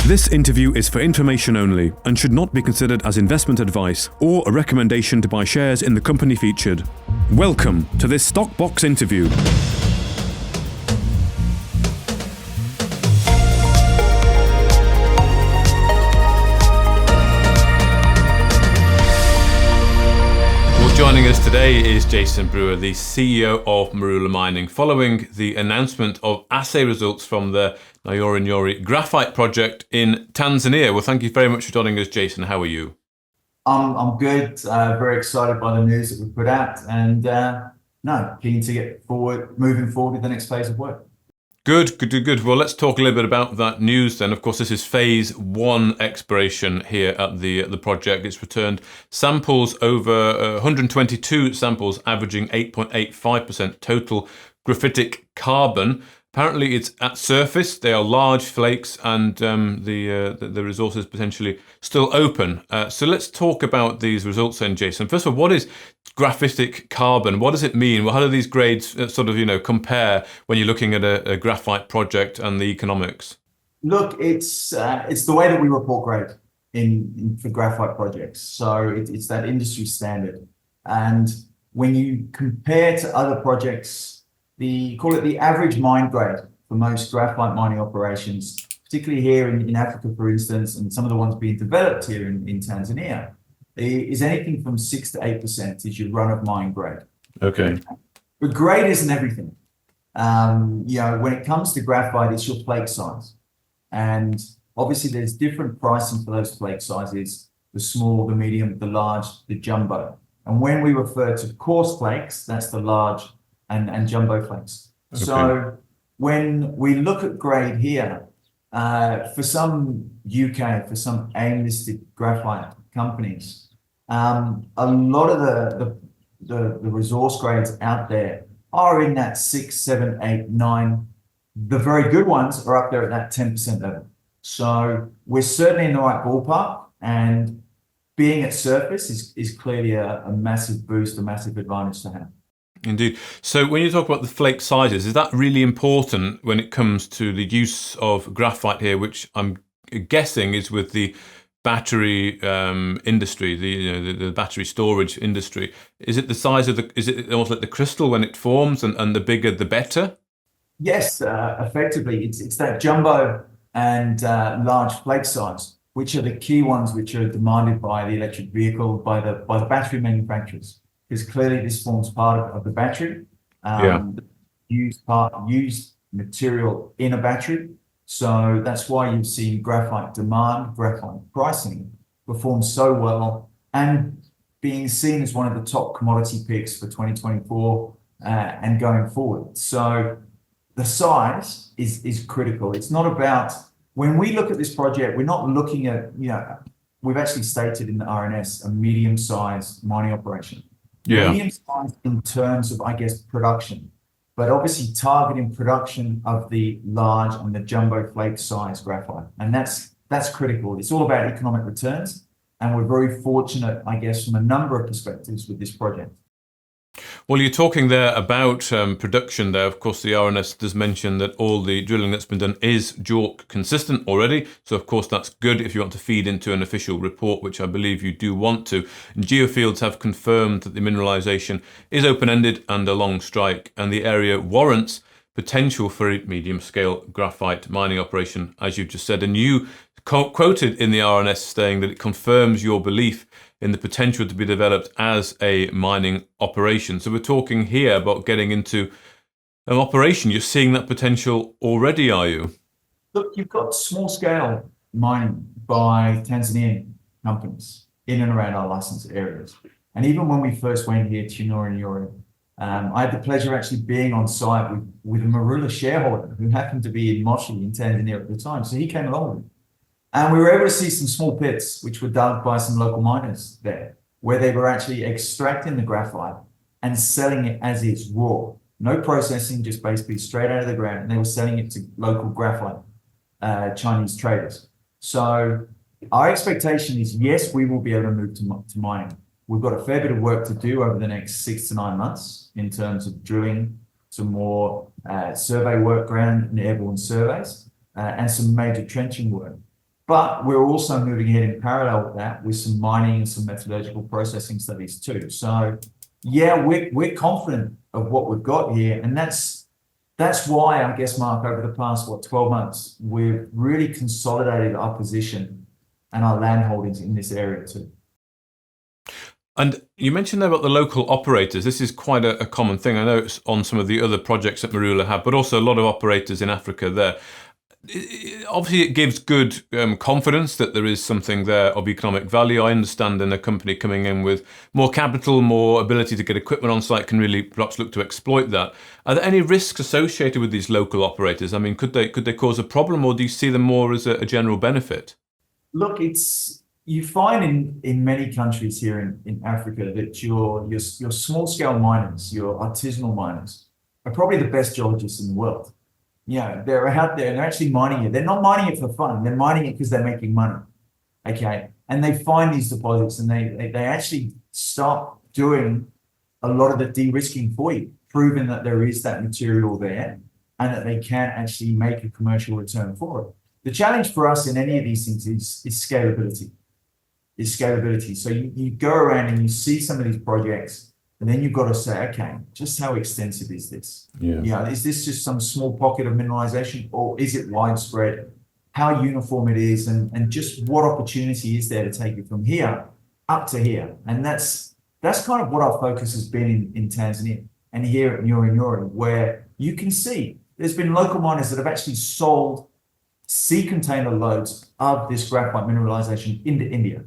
This interview is for information only and should not be considered as investment advice or a recommendation to buy shares in the company featured. Welcome to this Stock Box interview. Joining us today is Jason Brewer, the CEO of Marula Mining, following the announcement of assay results from the Nyorinyori graphite project in Tanzania. Well, thank you very much for joining us, Jason. How are you? I'm good. Very excited by the news that we put out, and keen to get moving forward with the next phase of work. Good. Well, let's talk a little bit about that news then. Of course, this is phase one exploration here at the project. It's returned samples over 122 samples, averaging 8.85% total graphitic carbon. Apparently, it's at surface. They are large flakes, and the resource is potentially still open. So let's talk about these results then, Jason. First of all, what is graphitic carbon? What does it mean? Well, how do these grades compare when you're looking at a graphite project and the economics? Look, it's the way that we report grade for graphite projects. So it's that industry standard, and when you compare to other projects, call it the average mine grade for most graphite mining operations, particularly here in Africa, for instance, and some of the ones being developed here in Tanzania, is anything from 6 to 8% is your run-of-mine grade. Okay. But grade isn't everything. When it comes to graphite, it's your flake size. And obviously there's different pricing for those flake sizes: the small, the medium, the large, the jumbo. And when we refer to coarse flakes, that's the large and jumbo flakes. Okay. So when we look at grade here, for some for some AIM-listed graphite companies, a lot of the resource grades out there are in that 6, 7, 8, 9. The very good ones are up there at that 10% level. So we're certainly in the right ballpark, and being at surface is clearly a massive boost, a massive advantage to have. Indeed. So when you talk about the flake sizes, is that really important when it comes to the use of graphite here, which I'm guessing is with the battery industry, the battery storage industry? Is it the size of is it almost like the crystal when it forms, and the bigger the better? Yes, effectively, it's that jumbo and large flake size, which are the key ones which are demanded by the electric vehicle, by the battery manufacturers. Because clearly this forms part of the battery, used material in a battery. So that's why you've seen graphite demand, graphite pricing perform so well, and being seen as one of the top commodity picks for 2024 and going forward. So the size is critical. It's not about, when we look at this project, we're not looking at, we've actually stated in the RNS a medium-sized mining operation. Yeah. Medium-sized in terms of, production, but obviously targeting production of the large and the jumbo flake size graphite. And that's critical. It's all about economic returns. And we're very fortunate, from a number of perspectives with this project. Well, you're talking there about production there. Of course, the RNS does mention that all the drilling that's been done is JORC consistent already. So, of course, that's good if you want to feed into an official report, which I believe you do want to. And Geofields have confirmed that the mineralisation is open-ended and along strike, and the area warrants potential for a medium-scale graphite mining operation, as you've just said. And you quoted in the RNS saying that it confirms your belief in the potential to be developed as a mining operation. So we're talking here about getting into an operation. You're seeing that potential already, are you? Look, you've got small-scale mining by Tanzanian companies in and around our licensed areas. And even when we first went here to Nyorinyori, I had the pleasure of actually being on site with a Marula shareholder who happened to be in Moshi in Tanzania at the time. So he came along with me. And we were able to see some small pits which were dug by some local miners there, where they were actually extracting the graphite and selling it as is, raw. No processing, just basically straight out of the ground. And they were selling it to local graphite Chinese traders. So our expectation is, yes, we will be able to move to mining. We've got a fair bit of work to do over the next 6 to 9 months in terms of drilling some more survey work, ground and airborne surveys, and some major trenching work. But we're also moving ahead in parallel with that with some mining and some metallurgical processing studies too. So yeah, we're confident of what we've got here. And that's why, I guess, Mark, over the past, 12 months, we've really consolidated our position and our land holdings in this area too. And you mentioned there about the local operators. This is quite a common thing. I know it's on some of the other projects that Marula have, but also a lot of operators in Africa there. Obviously, it gives good confidence that there is something there of economic value. I understand in a company coming in with more capital, more ability to get equipment on site can really perhaps look to exploit that. Are there any risks associated with these local operators? I mean, could they cause a problem, or do you see them more as a general benefit? Look, you find in many countries here in Africa that your small scale miners, your artisanal miners, are probably the best geologists in the world. Yeah, they're out there and they're actually mining it. They're not mining it for fun. They're mining it because they're making money. Okay. And they find these deposits and they actually start doing a lot of the de-risking for you, proving that there is that material there and that they can actually make a commercial return for it. The challenge for us in any of these things is scalability. So you go around and you see some of these projects, and then you've got to say, okay, just how extensive is this? Yeah. Is this just some small pocket of mineralization, or is it widespread? How uniform it is, and just what opportunity is there to take it from here up to here? And that's kind of what our focus has been in Tanzania and here at Nyorinyori, where you can see there's been local miners that have actually sold sea container loads of this graphite mineralization into India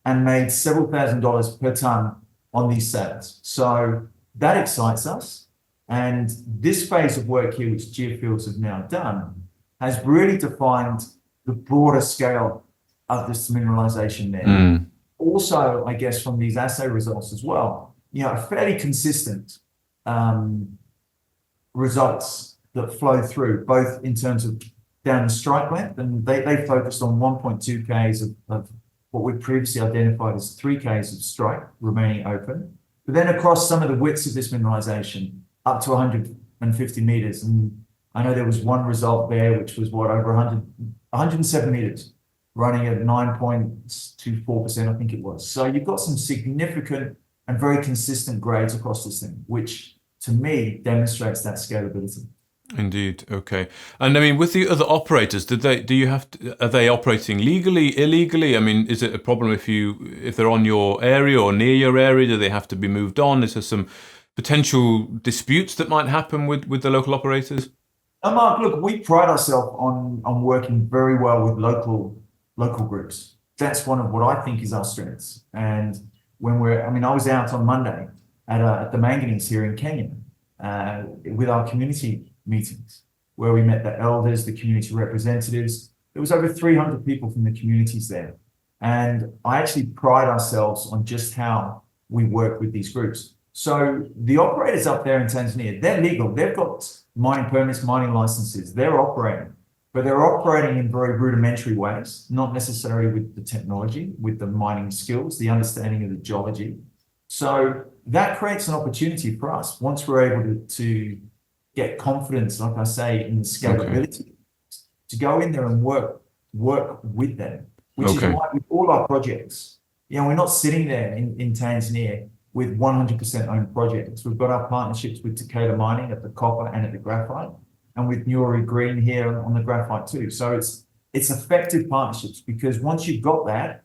and made several $1,000s per ton on these sales. So that excites us. And this phase of work here, which Geofields have now done, has really defined the broader scale of this mineralization there. Also, I guess from these assay results as well, fairly consistent results that flow through, both in terms of down the strike length, and they focused on 1.2 Ks of what we previously identified as 3 Ks of strike remaining open, but then across some of the widths of this mineralization up to 150 meters. And I know there was one result there, which was over 107 meters, running at 9.24%, I think it was. So you've got some significant and very consistent grades across this thing, which to me demonstrates that scalability. Indeed. Okay. And I mean, with the other operators, are they operating legally, illegally? I mean, is it a problem if they're on your area or near your area? Do they have to be moved on? Is there some potential disputes that might happen with the local operators? Mark, look, we pride ourselves on working very well with local groups. That's one of what I think is our strengths. And I was out on Monday at the manganese here in Kenya with our community meetings, where we met the elders, the community representatives. There was over 300 people from the communities there. And I actually pride ourselves on just how we work with these groups. So the operators up there in Tanzania, they're legal. They've got mining permits, mining licenses. They're operating, but they're operating in very rudimentary ways, not necessarily with the technology, with the mining skills, the understanding of the geology. So that creates an opportunity for us once we're able to get confidence, like I say, in the scalability, to go in there and work with them, which is why with all our projects, we're not sitting there in Tanzania with 100% owned projects. We've got our partnerships with Total Mining at the copper and at the graphite, and with Nyori Green here on the graphite too. So it's effective partnerships, because once you've got that,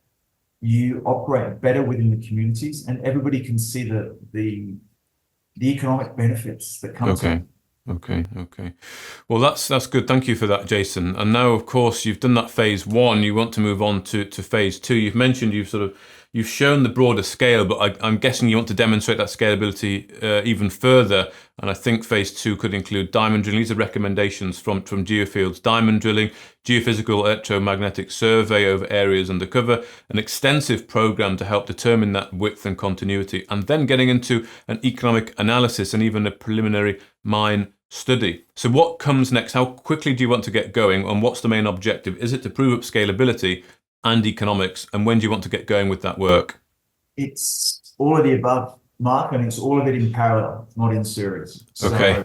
you operate better within the communities, and everybody can see the economic benefits that come to it. Okay. Well, that's good. Thank you for that, Jason. And now, of course, you've done that phase 1. You want to move on to phase 2. You've mentioned you've shown the broader scale, but I'm guessing you want to demonstrate that scalability even further. And I think phase 2 could include diamond drilling. These are recommendations from Geofields: diamond drilling, geophysical electromagnetic survey over areas undercover, an extensive program to help determine that width and continuity, and then getting into an economic analysis and even a preliminary mine study. So what comes next? How quickly do you want to get going, and what's the main objective? Is it to prove up scalability and economics, and when do you want to get going with that work? It's all of the above, Mark, and it's all of it in parallel, not in series. So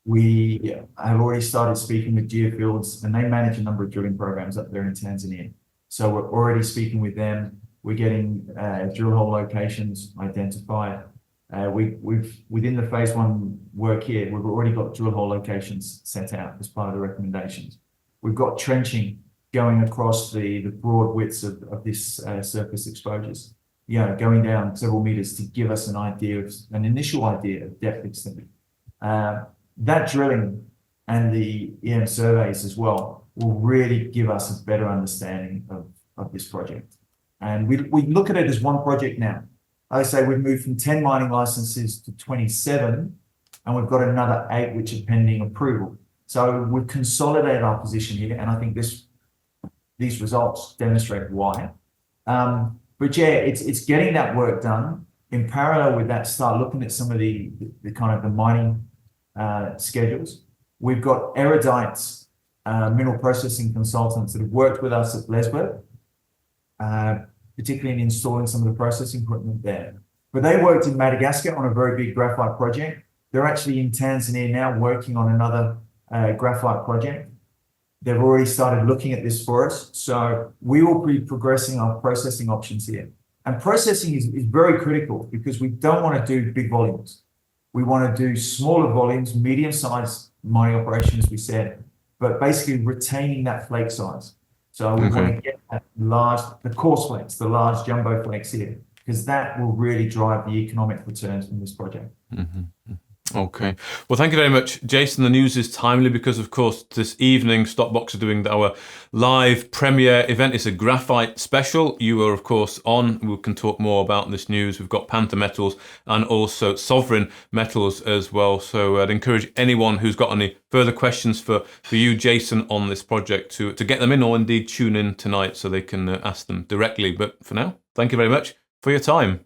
we have already started speaking with Geofields, and they manage a number of drilling programs up there in Tanzania. So we're already speaking with them. We're getting drill hole locations identified. We've within the phase 1 work here, we've already got drill hole locations set out as part of the recommendations. We've got trenching going across the broad widths of this surface exposures, going down several meters to give us an initial idea of depth extent. That drilling and the EM surveys as well will really give us a better understanding of this project. And we look at it as one project now. I say we've moved from 10 mining licenses to 27, and we've got another 8 which are pending approval. So we've consolidated our position here, and I think these results demonstrate why. But yeah, it's getting that work done. In parallel with that, start looking at some of the kind of the mining schedules. We've got erudite mineral processing consultants that have worked with us at Lesbos, particularly in installing some of the processing equipment there. But they worked in Madagascar on a very big graphite project. They're actually in Tanzania now working on another graphite project. They've already started looking at this for us. So we will be progressing our processing options here. And processing is very critical because we don't want to do big volumes. We want to do smaller volumes, medium-sized mining operation, as we said, but basically retaining that flake size. So we want to get that the coarse flakes, the large jumbo flakes here, because that will really drive the economic returns from this project. Okay. Well, thank you very much, Jason. The news is timely because, of course, this evening Stockbox are doing our live premiere event. It's a graphite special. You are, of course, on. We can talk more about this news. We've got Panther Metals and also Sovereign Metals as well. So I'd encourage anyone who's got any further questions for you, Jason, on this project to get them in, or indeed tune in tonight so they can ask them directly. But for now, thank you very much for your time.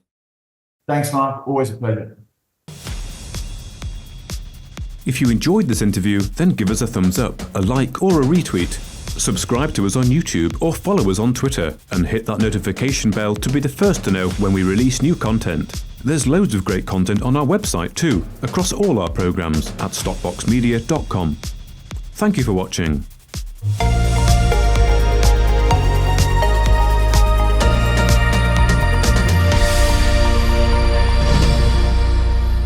Thanks, Mark. Always a pleasure. If you enjoyed this interview, then give us a thumbs up, a like or a retweet. Subscribe to us on YouTube or follow us on Twitter and hit that notification bell to be the first to know when we release new content. There's loads of great content on our website too, across all our programs at stockboxmedia.com. Thank you for watching.